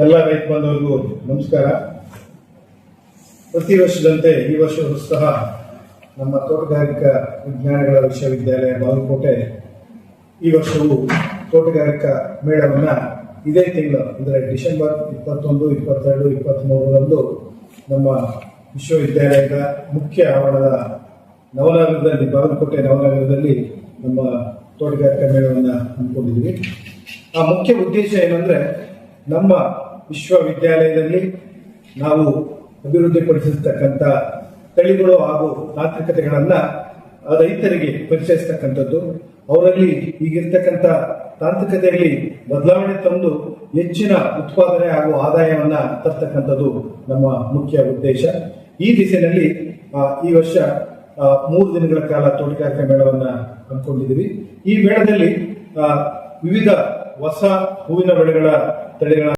ಎಲ್ಲ ರೈತ ಬಾಂಧವರಿಗೂ ನಮಸ್ಕಾರ. ಪ್ರತಿ ವರ್ಷದಂತೆ ಈ ವರ್ಷವೂ ಸಹ ನಮ್ಮ ತೋಟಗಾರಿಕಾ ವಿಜ್ಞಾನಗಳ ವಿಶ್ವವಿದ್ಯಾಲಯ ಬಾಗಲಕೋಟೆ ಈ ವರ್ಷವೂ ತೋಟಗಾರಿಕಾ ಮೇಳವನ್ನು ಇದೇ ತಿಂಗಳು ಅಂದರೆ ಡಿಸೆಂಬರ್ 21, 22, 23ರಂದು ನಮ್ಮ ವಿಶ್ವವಿದ್ಯಾಲಯದ ಮುಖ್ಯ ಆವರಣದ ನವನಗರದಲ್ಲಿ ಬಾಗಲಕೋಟೆ ನವನಗರದಲ್ಲಿ ನಮ್ಮ ತೋಟಗಾರಿಕಾ ಮೇಳವನ್ನು ಹಮ್ಮಿಕೊಂಡಿದ್ವಿ. ಆ ಮುಖ್ಯ ಉದ್ದೇಶ ಏನಂದ್ರೆ, ನಮ್ಮ ವಿಶ್ವವಿದ್ಯಾಲಯದಲ್ಲಿ ನಾವು ಅಭಿವೃದ್ಧಿಪಡಿಸಿರ್ತಕ್ಕಂಥ ತಳಿಗಳು ಹಾಗೂ ತಾಂತ್ರಿಕತೆಗಳನ್ನ ರೈತರಿಗೆ ಪರಿಚಯಿಸ್ತಕ್ಕಂಥದ್ದು, ಅವರಲ್ಲಿ ಈಗಿರ್ತಕ್ಕಂಥ ತಾಂತ್ರಿಕತೆಯಲ್ಲಿ ಬದಲಾವಣೆ ತಂದು ಹೆಚ್ಚಿನ ಉತ್ಪಾದನೆ ಹಾಗೂ ಆದಾಯವನ್ನ ತರ್ತಕ್ಕಂಥದ್ದು ನಮ್ಮ ಮುಖ್ಯ ಉದ್ದೇಶ. ಈ ದಿಸೆಯಲ್ಲಿ ಈ ವರ್ಷ 3 ದಿನಗಳ ಕಾಲ ತೋಟಗಾರಿಕಾ ಮೇಳವನ್ನ ಹಮ್ಮಿಕೊಂಡಿದ್ದೀವಿ. ಈ ಮೇಳದಲ್ಲಿ ವಿವಿಧ ಹೊಸ ಹೂವಿನ ಬೆಳೆಗಳ ತಳಿಗಳ